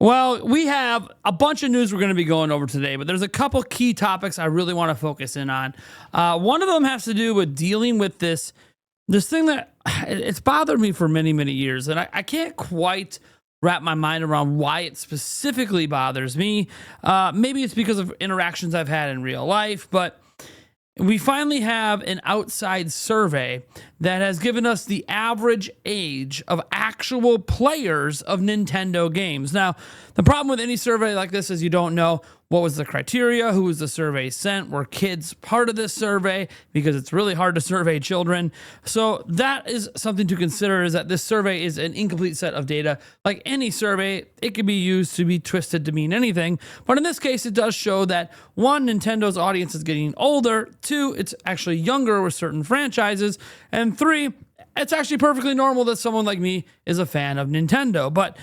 Well, we have a bunch of news we're going to be going over today, but there's a couple key topics I really want to focus in on. One of them has to do with dealing with this thing that it's bothered me for many, many years, and I can't quite wrap my mind around why it specifically bothers me. Maybe it's because of interactions I've had in real life, but we finally have an outside survey that has given us the average age of actual players of Nintendo games. Now, the problem with any survey like this is you don't know what was the criteria, who was the survey sent, were kids part of this survey, because it's really hard to survey children. So that is something to consider, is that this survey is an incomplete set of data. Like any survey, it can be used to be twisted to mean anything. But in this case, it does show that one, Nintendo's audience is getting older. Two, it's actually younger with certain franchises. And three, it's actually perfectly normal that someone like me is a fan of Nintendo. But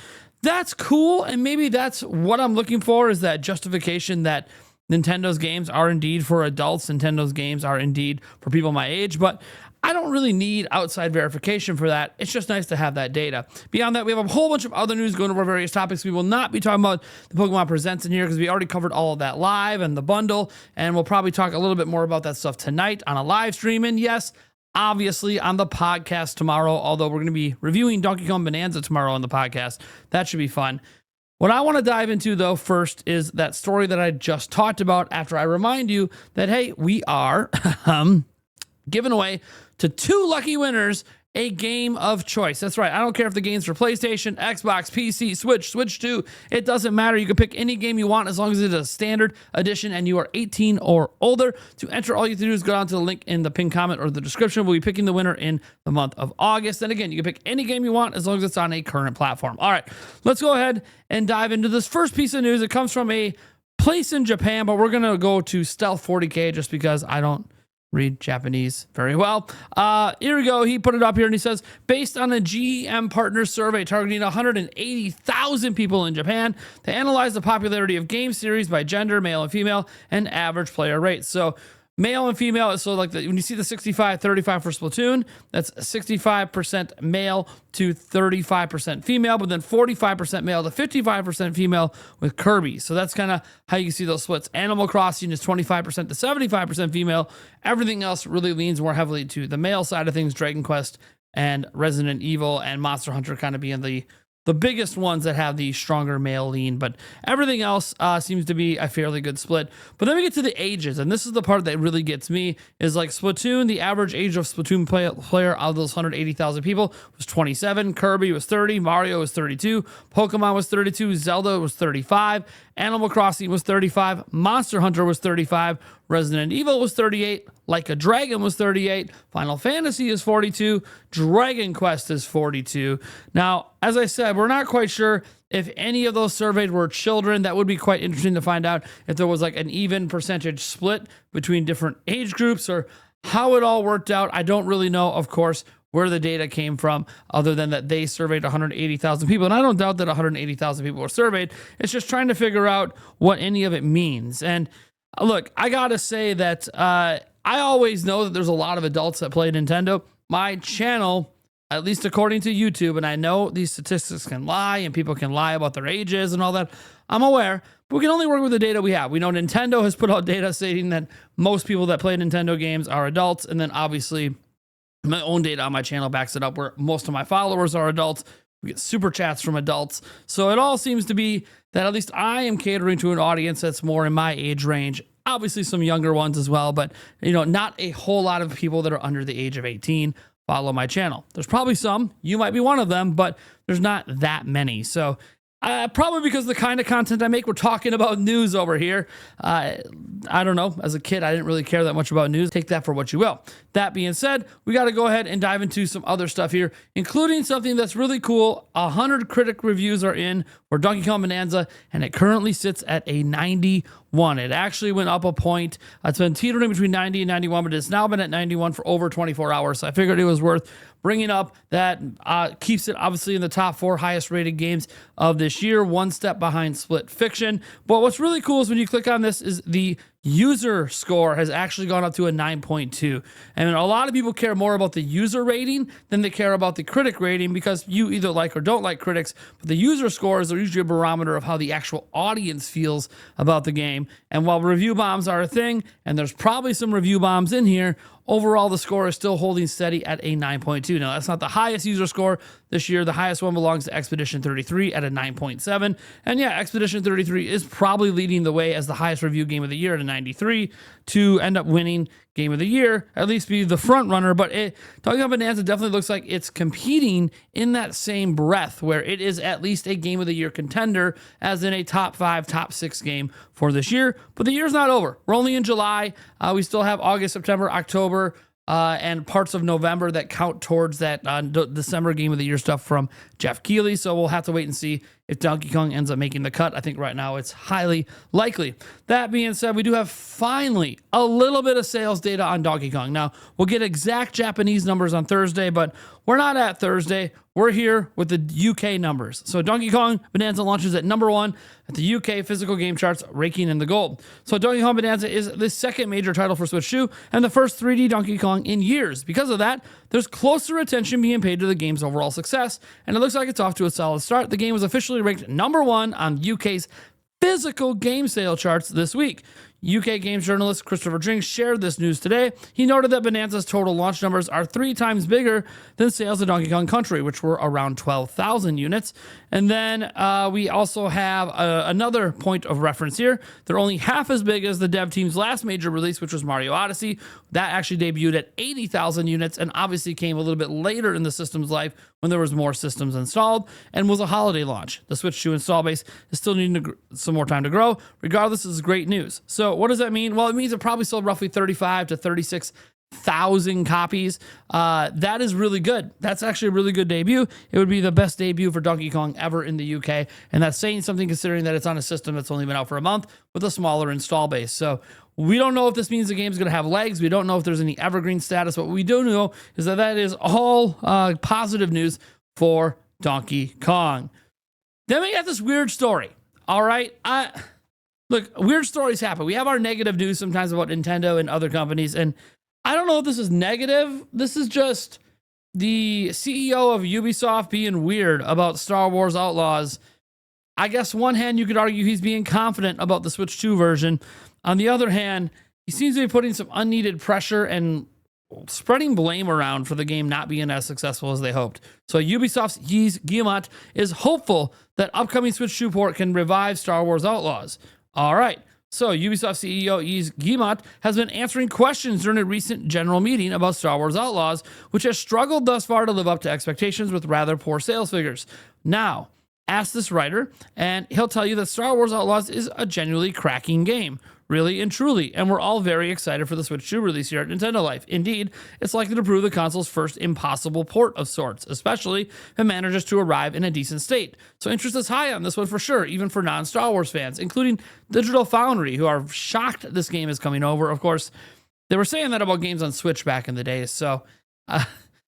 that's cool, and maybe that's what I'm looking for, is that justification that Nintendo's games are indeed for adults, Nintendo's games are indeed for people my age, but I don't really need outside verification for that. It's just nice to have that data. Beyond that, we have a whole bunch of other news going over various topics. We will not be talking about the Pokemon Presents in here because we already covered all of that live and the bundle, and we'll probably talk a little bit more about that stuff tonight on a live stream, and yes, obviously on the podcast tomorrow, although we're going to be reviewing Donkey Kong Bonanza tomorrow on the podcast. That should be fun. What I want to dive into, though, first is that story that I just talked about, after I remind you that, hey, we are giving away to 2 lucky winners a game of choice. That's right. I don't care if the game's for PlayStation, Xbox, PC, Switch, Switch 2. It doesn't matter. You can pick any game you want as long as it's a standard edition and you are 18 or older. To enter, all you have to do is go down to the link in the pinned comment or the description. We'll be picking the winner in the month of August. And again, you can pick any game you want as long as it's on a current platform. All right, let's go ahead and dive into this first piece of news. It comes from a place in Japan, but we're going to go to Stealth 40K just because I don't read Japanese very well. Here we go. He put it up here and he says, based on a GM partner survey targeting 180,000 people in Japan, they analyzed the popularity of game series by gender, male and female, and average player rates. So male and female, so like when you see the 65-35 for Splatoon, that's 65% male to 35% female, but then 45% male to 55% female with Kirby. So that's kind of how you can see those splits. Animal Crossing is 25% to 75% female. Everything else really leans more heavily to the male side of things. Dragon Quest and Resident Evil and Monster Hunter kind of being the biggest ones that have the stronger male lean, but everything else seems to be a fairly good split. But then we get to the ages, and this is the part that really gets me, is like Splatoon, the average age of Splatoon player out of those 180,000 people was 27, Kirby was 30, Mario was 32, Pokemon was 32, Zelda was 35, Animal Crossing was 35, Monster Hunter was 35, Resident Evil was 38, Like a Dragon was 38, Final Fantasy is 42, Dragon Quest is 42. Now, as I said, we're not quite sure if any of those surveyed were children. That would be quite interesting to find out if there was like an even percentage split between different age groups or how it all worked out. I don't really know, of course, where the data came from, other than that they surveyed 180,000 people. And I don't doubt that 180,000 people were surveyed. It's just trying to figure out what any of it means. And look, I got to say that I always know that there's a lot of adults that play Nintendo. My channel, at least according to YouTube, and I know these statistics can lie and people can lie about their ages and all that. I'm aware, but we can only work with the data we have. We know Nintendo has put out data stating that most people that play Nintendo games are adults. And then obviously my own data on my channel backs it up, where most of my followers are adults. We get super chats from adults. So it all seems to be that at least I am catering to an audience that's more in my age range. Obviously some younger ones as well, but not a whole lot of people that are under the age of 18 follow my channel. There's probably some, you might be one of them, but there's not that many. So probably because of the kind of content I make, we're talking about news over here. I don't know. As a kid, I didn't really care that much about news. Take that for what you will. That being said, we got to go ahead and dive into some other stuff here, including something that's really cool. 100 critic reviews are in for Donkey Kong Bonanza, and it currently sits at a 91. It actually went up a point. It's been teetering between 90 and 91, but it's now been at 91 for over 24 hours. So I figured it was worth bringing up. That keeps it obviously in the top 4 highest rated games of this year, one step behind Split Fiction. But what's really cool is when you click on this is the user score has actually gone up to a 9.2. And a lot of people care more about the user rating than they care about the critic rating, because you either like or don't like critics, but the user scores are usually a barometer of how the actual audience feels about the game. And while review bombs are a thing, and there's probably some review bombs in here, overall the score is still holding steady at a 9.2. Now, that's not the highest user score this year. The highest one belongs to Expedition 33 at a 9.7. And yeah, Expedition 33 is probably leading the way as the highest review game of the year at a 93 to end up winning game of the year, at least be the front runner. But Donkey Kong Bonanza definitely looks like it's competing in that same breath, where it is at least a game of the year contender, as in a top 5, top 6 game for this year. But the year's not over. We're only in July. We still have August, September, October, and parts of November that count towards that December game of the year stuff from Jeff Keighley. So we'll have to wait and see if Donkey Kong ends up making the cut. I think right now it's highly likely. That being said, we do have finally a little bit of sales data on Donkey Kong. Now, we'll get exact Japanese numbers on Thursday, but we're not at Thursday. We're here with the UK numbers. So Donkey Kong Bonanza launches at number 1 at the UK physical game charts, raking in the gold. So Donkey Kong Bonanza is the second major title for Switch 2 and the first 3D Donkey Kong in years. Because of that, there's closer attention being paid to the game's overall success, and it looks like it's off to a solid start. The game was officially ranked number 1 on UK's physical game sale charts this week. UK games journalist Christopher Drink shared this news today. He noted that Bonanza's total launch numbers are 3 times bigger than sales of Donkey Kong Country, which were around 12,000 units. And then we also have another point of reference here. They're only half as big as the dev team's last major release, which was Mario Odyssey. That actually debuted at 80,000 units and obviously came a little bit later in the system's life when there was more systems installed and was a holiday launch. The Switch 2 install base is still needing some more time to grow. Regardless, this is great news. So what does that mean? Well, it means it probably sold roughly 35 to 36,000 copies. That is really good. That's actually a really good debut. It would be the best debut for Donkey Kong ever in the UK. And that's saying something, considering that it's on a system that's only been out for a month with a smaller install base. So we don't know if this means the game's going to have legs. We don't know if there's any evergreen status. What we do know is that that is all positive news for Donkey Kong. Then we got this weird story. All right. Look, weird stories happen. We have our negative news sometimes about Nintendo and other companies. And I don't know if this is negative. This is just the CEO of Ubisoft being weird about Star Wars Outlaws. I guess one hand you could argue he's being confident about the Switch 2 version. On the other hand, he seems to be putting some unneeded pressure and spreading blame around for the game not being as successful as they hoped. So Ubisoft's Yves Guillemot is hopeful that upcoming Switch 2 port can revive Star Wars Outlaws. All right. So Ubisoft CEO Yves Guillemot has been answering questions during a recent general meeting about Star Wars Outlaws, which has struggled thus far to live up to expectations with rather poor sales figures. Now, ask this writer, and he'll tell you that Star Wars Outlaws is a genuinely cracking game. Really and truly, and we're all very excited for the Switch 2 release here at Nintendo Life. Indeed, it's likely to prove the console's first impossible port of sorts, especially if it manages to arrive in a decent state. So interest is high on this one for sure, even for non-Star Wars fans, including Digital Foundry, who are shocked this game is coming over. Of course, they were saying that about games on Switch back in the day, so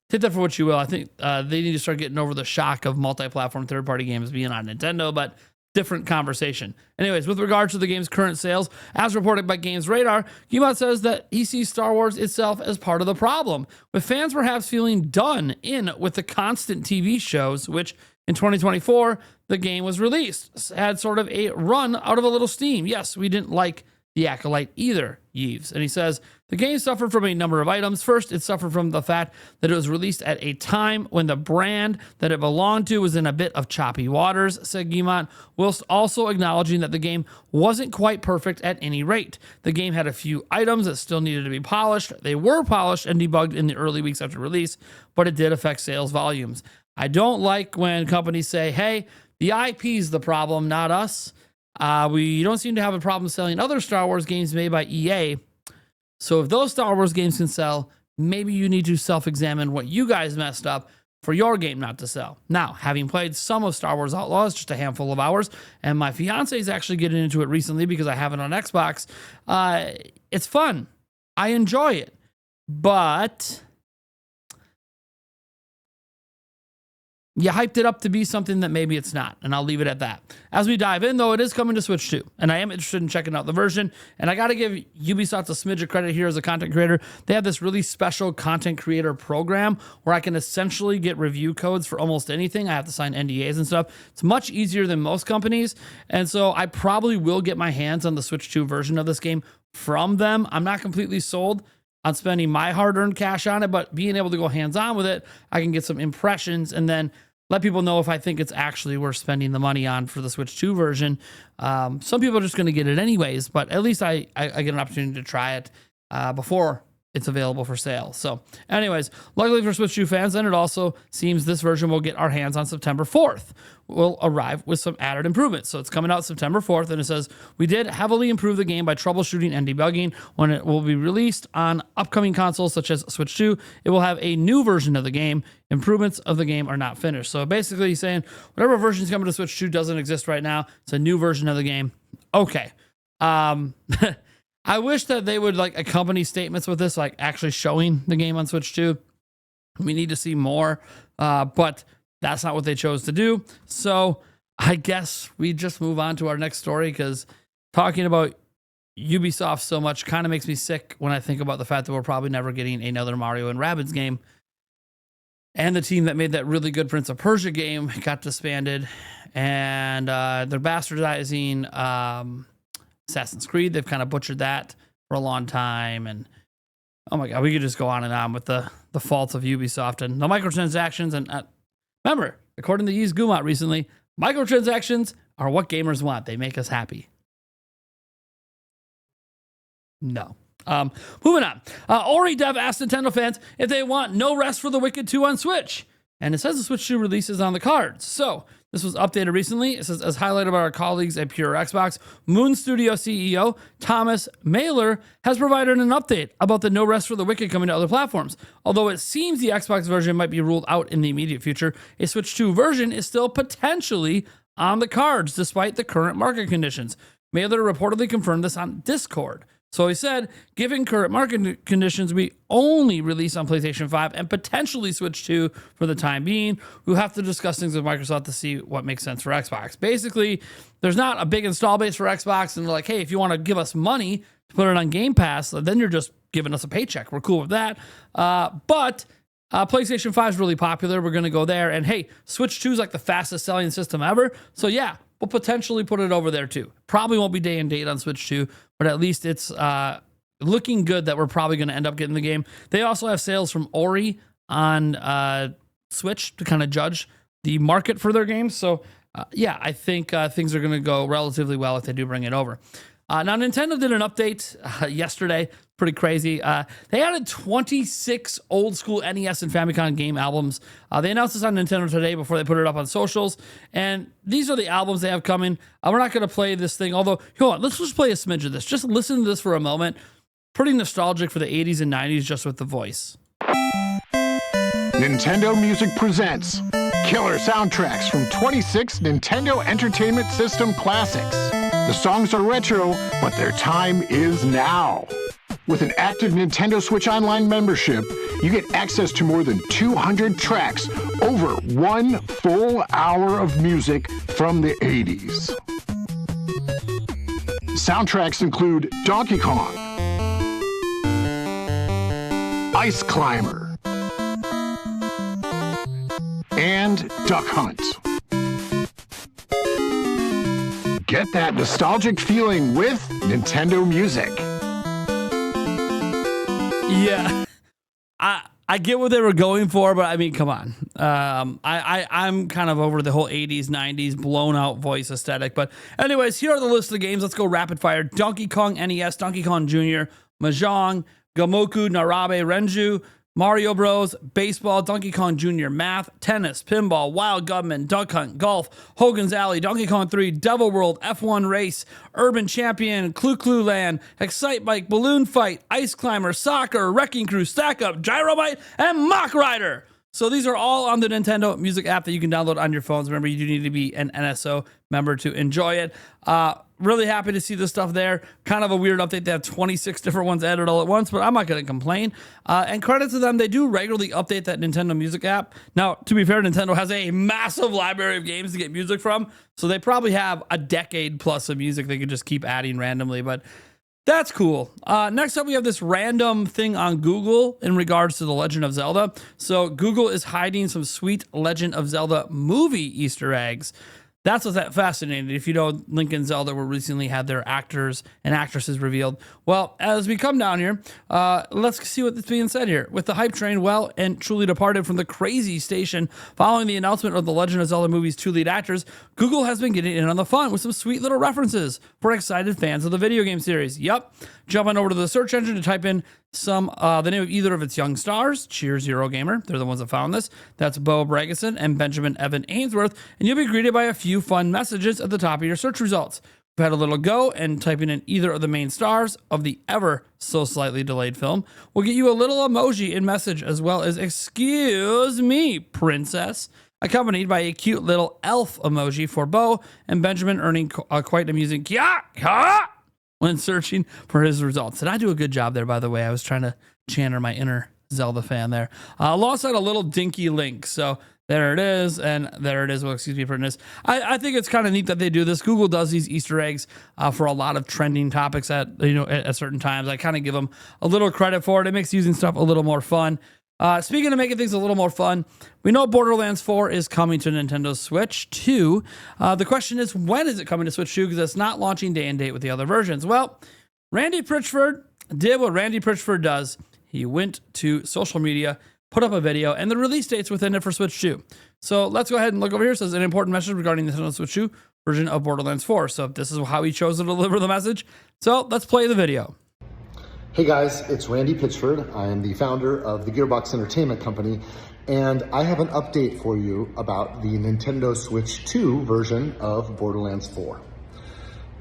take that for what you will. I think they need to start getting over the shock of multi-platform third-party games being on Nintendo, but different conversation. Anyways, with regards to the game's current sales, as reported by Games Radar, Guillemot says that he sees Star Wars itself as part of the problem, with fans perhaps feeling done in with the constant TV shows, which in 2024, the game was released. Had sort of a run out of a little steam. Yes, we didn't like The Acolyte either, Yves. And he says, the game suffered from a number of items. First, it suffered from the fact that it was released at a time when the brand that it belonged to was in a bit of choppy waters, said Guillemot, whilst also acknowledging that the game wasn't quite perfect at any rate. The game had a few items that still needed to be polished. They were polished and debugged in the early weeks after release, but it did affect sales volumes. I don't like when companies say, hey, the IP's the problem, not us. We don't seem to have a problem selling other Star Wars games made by EA. So if those Star Wars games can sell, maybe you need to self-examine what you guys messed up for your game not to sell. Now, having played some of Star Wars Outlaws, just a handful of hours, and my fiance is actually getting into it recently because I have it on Xbox, it's fun. I enjoy it. But you hyped it up to be something that maybe it's not, and I'll leave it at that. As we dive in, though, it is coming to Switch 2, and I am interested in checking out the version, and I got to give Ubisoft a smidge of credit here as a content creator. They have this really special content creator program where I can essentially get review codes for almost anything. I have to sign NDAs and stuff. It's much easier than most companies, and so I probably will get my hands on the Switch 2 version of this game from them. I'm not completely sold on spending my hard-earned cash on it, but being able to go hands-on with it, I can get some impressions and then let people know if I think it's actually worth spending the money on for the Switch 2 version. Some people are just going to get it anyways, but at least I get an opportunity to try it before it's available for sale. So anyways, luckily for Switch 2 fans, and it also seems this version will get our hands on September 4th. Will arrive with some added improvements. So it's coming out September 4th, and it says, we did heavily improve the game by troubleshooting and debugging. When it will be released on upcoming consoles such as Switch 2, it will have a new version of the game. Improvements of the game are not finished. So basically he's saying whatever version is coming to Switch 2 doesn't exist right now. It's a new version of the game. Okay. I wish that they would like accompany statements with this, like actually showing the game on Switch 2. We need to see more, but that's not what they chose to do. So I guess we just move on to our next story, because talking about Ubisoft so much kind of makes me sick when I think about the fact that we're probably never getting another Mario and Rabbids game. And the team that made that really good Prince of Persia game got disbanded, and they're bastardizing Assassin's Creed. They've kind of butchered that for a long time, and oh my god, we could just go on and on with the faults of Ubisoft and the microtransactions. And remember, according to Yves Guillemot recently, microtransactions are what gamers want. They make us happy. No. Moving on. Ori Dev asked Nintendo fans if they want No Rest for the Wicked 2 on Switch, and it says the Switch 2 release is on the cards. So this was updated recently. It says, as highlighted by our colleagues at Pure Xbox, Moon Studio CEO Thomas Mailer has provided an update about the No Rest for the Wicked coming to other platforms. Although it seems the Xbox version might be ruled out in the immediate future, a Switch 2 version is still potentially on the cards despite the current market conditions. Mailer reportedly confirmed this on Discord. So he said, given current market conditions, we only release on PlayStation 5 and potentially Switch 2 for the time being. We'll have to discuss things with Microsoft to see what makes sense for Xbox. Basically, there's not a big install base for Xbox, and they're like, hey, if you want to give us money to put it on Game Pass, then you're just giving us a paycheck. We're cool with that. But PlayStation 5 is really popular. We're going to go there. And hey, Switch 2 is like the fastest selling system ever. So yeah, we'll potentially put it over there too. Probably won't be day and date on Switch 2, but at least it's looking good that we're probably going to end up getting the game. They also have sales from Ori on Switch to kind of judge the market for their games. So yeah, I think things are going to go relatively well if they do bring it over. Now, Nintendo did an update yesterday. Pretty crazy. They added 26 old school NES and Famicom game albums. They announced this on Nintendo today before they put it up on socials. And these are the albums they have coming. We're not going to play this thing, although, hold on, let's just play a smidge of this. Just listen to this for a moment. Pretty nostalgic for the 80s and 90s just with the voice. Nintendo Music presents killer soundtracks from 26 Nintendo Entertainment System classics. The songs are retro, but their time is now. With an active Nintendo Switch Online membership, you get access to more than 200 tracks, over 1 full hour of music from the 80s. Soundtracks include Donkey Kong, Ice Climber, and Duck Hunt. Get that nostalgic feeling with Nintendo Music. Yeah, I get what they were going for, but I mean, come on. I'm kind of over the whole 80s, 90s blown out voice aesthetic. But anyways, here are the list of games. Let's go rapid fire. Donkey Kong NES, Donkey Kong Jr., Mahjong, Gomoku Narabe Renju, Mario Bros, Baseball, Donkey Kong Jr., Math, Tennis, Pinball, Wild Gunman, Duck Hunt, Golf, Hogan's Alley, Donkey Kong 3, Devil World, F1 Race, Urban Champion, Clue Clue Land, Excite Bike, Balloon Fight, Ice Climber, Soccer, Wrecking Crew, Stack Up, Gyrobite, and Mock Rider. So these are all on the Nintendo Music app that you can download on your phones. Remember, you do need to be an NSO member to enjoy it. Really happy to see this stuff there. Kind of a weird update. They have 26 different ones added all at once, but I'm not going to complain. And credit to them, they do regularly update that Nintendo Music app. Now, to be fair, Nintendo has a massive library of games to get music from, so they probably have a decade plus of music they could just keep adding randomly, but that's cool. Next up, we have this random thing on Google in regards to The Legend of Zelda. So Google is hiding some sweet Legend of Zelda movie Easter eggs. That's what's fascinating. If you know, Link and Zelda were recently had their actors and actresses revealed. Well, as we come down here, let's see what's being said here. With the hype train well and truly departed from the crazy station following the announcement of the Legend of Zelda movie's 2 lead actors, Google has been getting in on the fun with some sweet little references for excited fans of the video game series. Yup, jump on over to the search engine to type in the name of either of its young stars. Cheers, Eurogamer. They're the ones that found this. That's Bo Bragison and Benjamin Evan Ainsworth, and you'll be greeted by a few fun messages at the top of your search results. We've had a little go, and typing in either of the main stars of the ever so slightly delayed film will get you a little emoji in message, as well as "Excuse me, princess," accompanied by a cute little elf emoji for Bo, and Benjamin earning quite amusing "Kya!" when searching for his results. Did I do a good job there, by the way? I was trying to channel my inner Zelda fan there. Alongside a little dinky Link. So there it is, and there it is. Well, excuse me for this. I think it's kind of neat that they do this. Google does these Easter eggs for a lot of trending topics at certain times. I kind of give them a little credit for it. It makes using stuff a little more fun. Speaking of making things a little more fun, we know Borderlands 4 is coming to Nintendo Switch 2. The question is, when is it coming to Switch 2? Because it's not launching day and date with the other versions. Well, Randy Pritchford did what Randy Pritchford does. He went to social media, put up a video, and the release date's within it for Switch 2. So let's go ahead and look over here. It says an important message regarding the Nintendo Switch 2 version of Borderlands 4. So this is how he chose to deliver the message. So let's play the video. Hey guys, it's Randy Pitchford. I am the founder of the Gearbox Entertainment Company, and I have an update for you about the Nintendo Switch 2 version of Borderlands 4.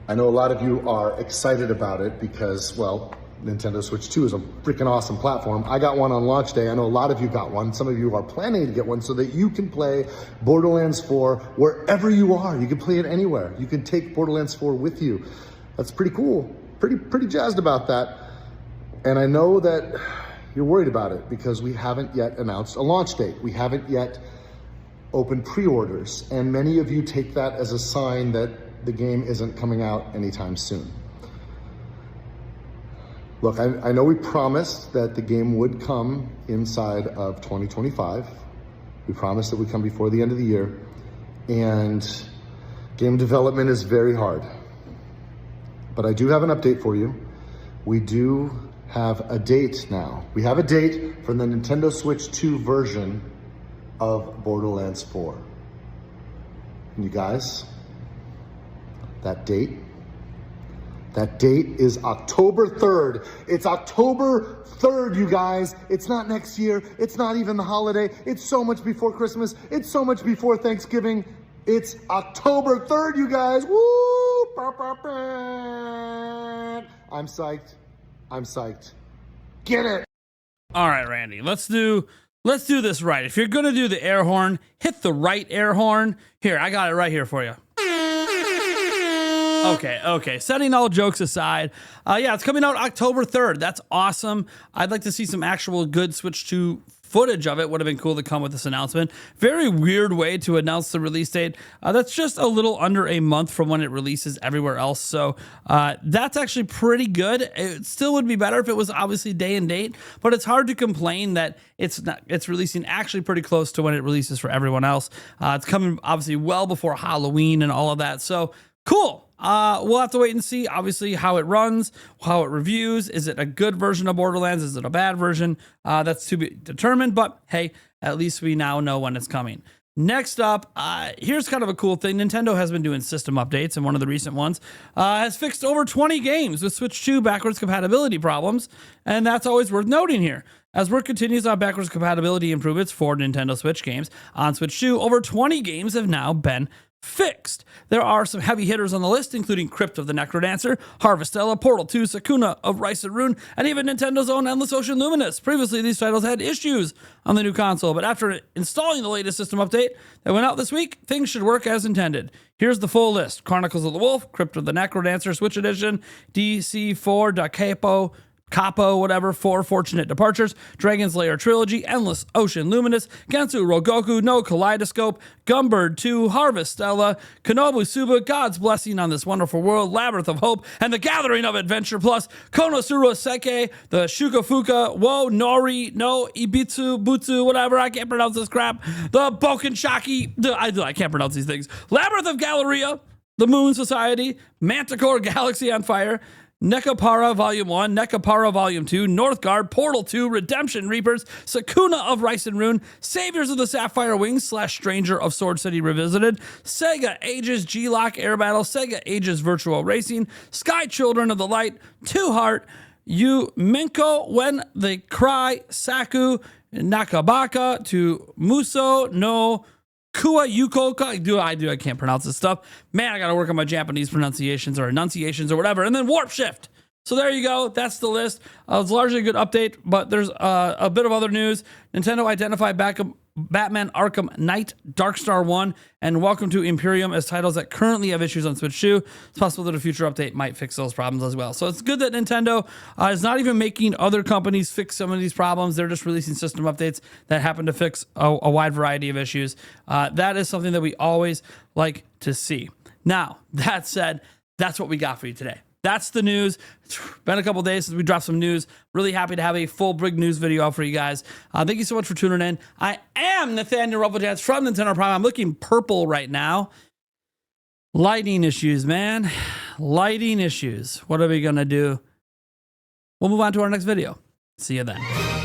I know a lot of you are excited about it because, well, Nintendo Switch 2 is a freaking awesome platform. I got one on launch day. I know a lot of you got one. Some of you are planning to get one so that you can play Borderlands 4 wherever you are. You can play it anywhere. You can take Borderlands 4 with you. That's pretty cool. Pretty jazzed about that. And I know that you're worried about it because we haven't yet announced a launch date. We haven't yet opened pre-orders. And many of you take that as a sign that the game isn't coming out anytime soon. Look, I know we promised that the game would come inside of 2025. We promised that would come before the end of the year. And game development is very hard. But I do have an update for you. We do have a date now. We have a date for the Nintendo Switch 2 version of Borderlands 4. And you guys, that date is October 3rd. It's October 3rd, you guys. It's not next year. It's not even the holiday. It's so much before Christmas. It's so much before Thanksgiving. It's October 3rd, you guys. Woo! I'm psyched. I'm psyched. Get it. All right, Randy, let's do this right. If you're going to do the air horn, hit the right air horn. Here, I got it right here for you. Okay. Setting all jokes aside, yeah, it's coming out October 3rd. That's awesome. I'd like to see some actual good Switch 2 footage of it. Would have been cool to come with this announcement. Very weird way to announce the release date. That's just a little under a month from when it releases everywhere else. So that's actually pretty good. It still would be better if it was obviously day and date, but it's hard to complain that it's releasing actually pretty close to when it releases for everyone else. It's coming obviously well before Halloween and all of that. So cool. We'll have to wait and see, obviously, how it runs, how it reviews. Is it a good version of Borderlands? Is it a bad version? That's to be determined, but hey, at least we now know when it's coming. Next up, here's kind of a cool thing. Nintendo has been doing system updates, and one of the recent ones has fixed over 20 games with Switch 2 backwards compatibility problems, and that's always worth noting here. As work continues on backwards compatibility improvements for Nintendo Switch games on Switch 2, over 20 games have now been fixed. There are some heavy hitters on the list, including Crypt of the Necrodancer, Harvestella, Portal 2, Sakuna of Rice and Rune, and even Nintendo's own Endless Ocean Luminous. Previously, these titles had issues on the new console, but after installing the latest system update that went out this week, things should work as intended. Here's the full list. Chronicles of the Wolf, Crypt of the Necrodancer, Switch Edition, DC4, Da Capo, whatever, 4 Fortunate Departures, Dragon's Lair Trilogy, Endless Ocean Luminous, Gensu Rogoku, No Kaleidoscope, Gumbird 2, Harvestella, Kenobu Suba, God's Blessing on This Wonderful World, Labyrinth of Hope, and The Gathering of Adventure Plus, Konosuro Seke, the Shukafuka, Wo Nori, No Ibitsu, Butsu, whatever, I can't pronounce this crap, the Bokenshaki, I can't pronounce these things, Labyrinth of Galleria, The Moon Society, Manticore Galaxy on Fire, Nekapara Volume 1, Nekapara Volume 2, Northgard, Portal 2, Redemption Reapers, Sakuna of Rice and Rune, Saviors of the Sapphire Wings / Stranger of Sword City Revisited, Sega Ages G-Lock Air Battle, Sega Ages Virtual Racing, Sky Children of the Light, Two Heart, Minko When They Cry, Saku, Nakabaka to Muso no Kua Yuko, I can't pronounce this stuff. Man, I gotta work on my Japanese pronunciations or enunciations or whatever. And then Warp Shift. So there you go. That's the list. It's largely a good update, but there's a bit of other news. Nintendo identified Batman Arkham Knight, Darkstar 1, and Welcome to Imperium as titles that currently have issues on Switch 2. It's possible that a future update might fix those problems as well. So it's good that Nintendo is not even making other companies fix some of these problems. They're just releasing system updates that happen to fix a wide variety of issues. That is something that we always like to see. Now, that said, that's what we got for you today. That's the news. It's been a couple days since we dropped some news. Really happy to have a full brig news video out for you guys. Thank you so much for tuning in. I am Nathaniel Rufflejans from Nintendo Prime. I'm looking purple right now. Lighting issues, man. Lighting issues. What are we going to do? We'll move on to our next video. See you then.